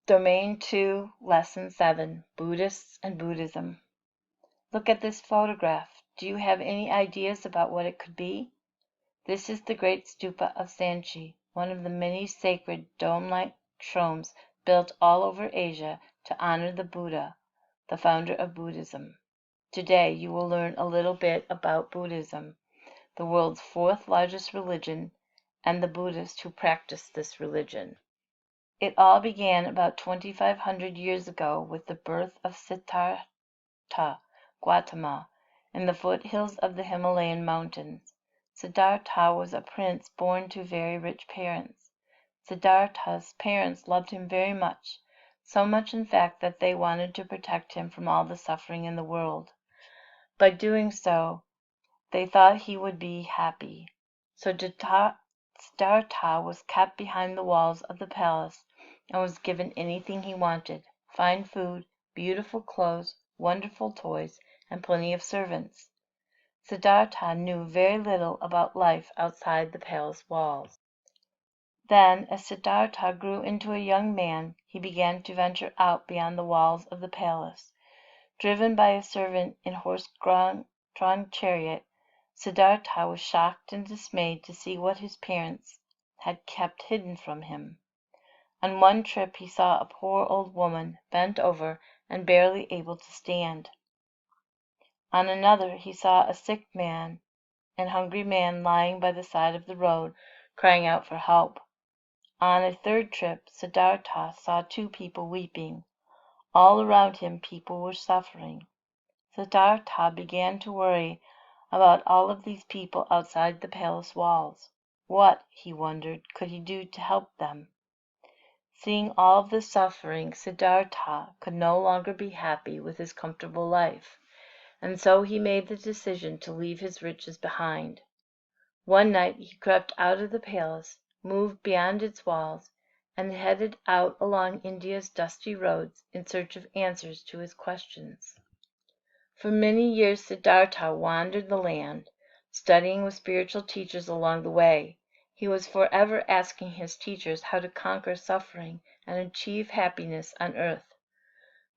Domain 2, Lesson 7, Buddhists and Buddhism. Look at this photograph. Do you have any ideas about what it could be? This is the great stupa of Sanchi, one of the many sacred dome-like shromes built all over Asia to honor the Buddha, the founder of Buddhism. Today you will learn a little bit about Buddhism, the world's fourth largest religion, and the Buddhists who practice this religion. It all began about 2,500 years ago with the birth of Siddhartha Gautama in the foothills of the Himalayan mountains. Siddhartha was a prince born to very rich parents. Siddhartha's parents loved him very much, so much in fact that they wanted to protect him from all the suffering in the world. By doing so, they thought he would be happy. So Siddhartha was kept behind the walls of the palace and was given anything he wanted: fine food, beautiful clothes, wonderful toys, and plenty of servants. Siddhartha knew very little about life outside the palace walls. Then, as Siddhartha grew into a young man, he began to venture out beyond the walls of the palace. Driven by a servant in horse-drawn chariot, Siddhartha was shocked and dismayed to see what his parents had kept hidden from him. On one trip he saw a poor old woman, bent over and barely able to stand. On another he saw a sick man and hungry man lying by the side of the road, crying out for help. On a third trip Siddhartha saw two people weeping. All around him people were suffering. Siddhartha began to worry about all of these people outside the palace walls. What, he wondered, could he do to help them? Seeing all of the suffering, Siddhartha could no longer be happy with his comfortable life, and so he made the decision to leave his riches behind. One night he crept out of the palace, moved beyond its walls, and headed out along India's dusty roads in search of answers to his questions. For many years Siddhartha wandered the land, studying with spiritual teachers along the way. He was forever asking his teachers how to conquer suffering and achieve happiness on earth.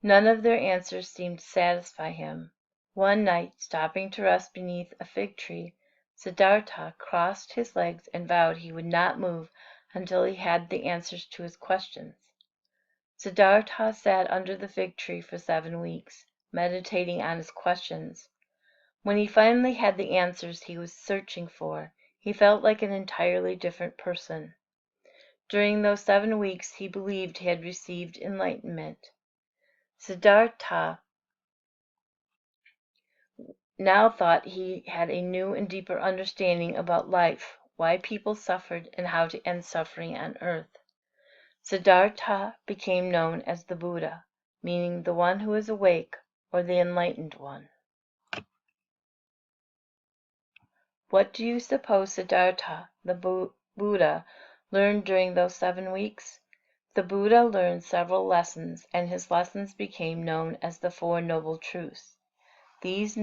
None of their answers seemed to satisfy him. One night, stopping to rest beneath a fig tree, Siddhartha crossed his legs and vowed he would not move until he had the answers to his questions. Siddhartha sat under the fig tree for 7 weeks, meditating on his questions. When he finally had the answers he was searching for, he felt like an entirely different person. During those 7 weeks he believed he had received enlightenment. Siddhartha now thought he had a new and deeper understanding about life, why people suffered, and how to end suffering on earth. Siddhartha became known as the Buddha, meaning the one who is awake, or the enlightened one. What do you suppose Siddhartha, the Buddha, learned during those 7 weeks? The Buddha learned several lessons, and his lessons became known as the Four Noble Truths. These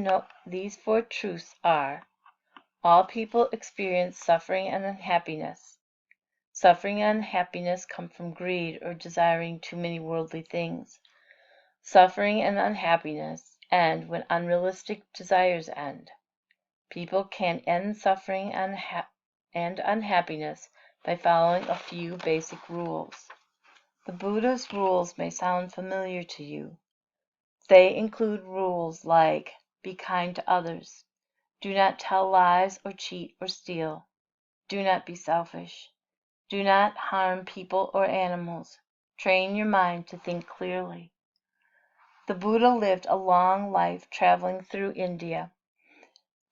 4 truths are: all people experience suffering and unhappiness. Suffering and unhappiness come from greed or desiring too many worldly things. Suffering and unhappiness end when unrealistic desires end. People can end suffering and unhappiness by following a few basic rules. The Buddha's rules may sound familiar to you. They include rules like: be kind to others, do not tell lies or cheat or steal, do not be selfish, do not harm people or animals, train your mind to think clearly. The Buddha lived a long life traveling through India,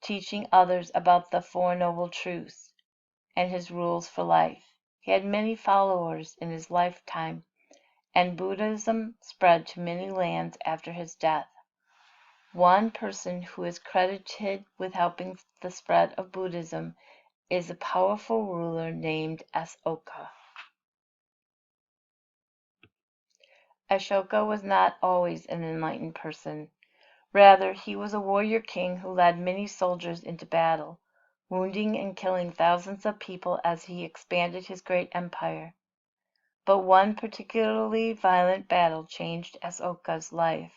teaching others about the Four Noble Truths and his rules for life. He had many followers in his lifetime, and Buddhism spread to many lands after his death. One person who is credited with helping the spread of Buddhism is a powerful ruler named Ashoka. Ashoka was not always an enlightened person. Rather, he was a warrior king who led many soldiers into battle, wounding and killing thousands of people as he expanded his great empire. But one particularly violent battle changed Asoka's life.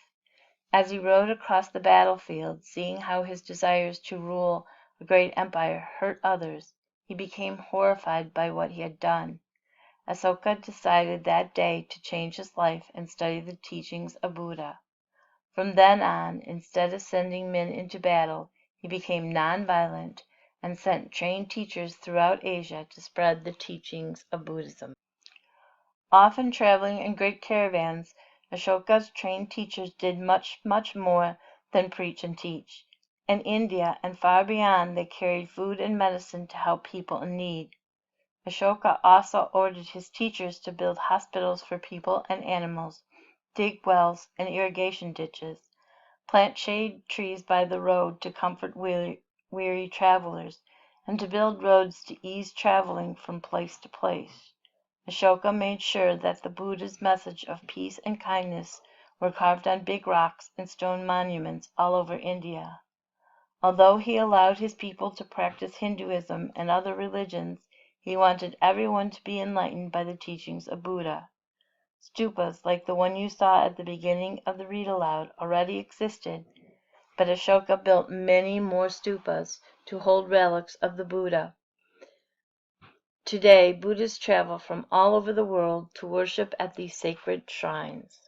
As he rode across the battlefield, seeing how his desires to rule a great empire hurt others, he became horrified by what he had done. Asoka decided that day to change his life and study the teachings of Buddha. From then on, instead of sending men into battle, he became non-violent and sent trained teachers throughout Asia to spread the teachings of Buddhism. Often traveling in great caravans, Ashoka's trained teachers did much more than preach and teach. In India and far beyond they carried food and medicine to help people in need. Ashoka also ordered his teachers to build hospitals for people and animals, dig wells and irrigation ditches, plant shade trees by the road to comfort weary travelers, and to build roads to ease traveling from place to place. Ashoka made sure that the Buddha's message of peace and kindness were carved on big rocks and stone monuments all over India. Although he allowed his people to practice Hinduism and other religions, he wanted everyone to be enlightened by the teachings of Buddha. Stupas, like the one you saw at the beginning of the read aloud, already existed, but Ashoka built many more stupas to hold relics of the Buddha. Today, Buddhists travel from all over the world to worship at these sacred shrines.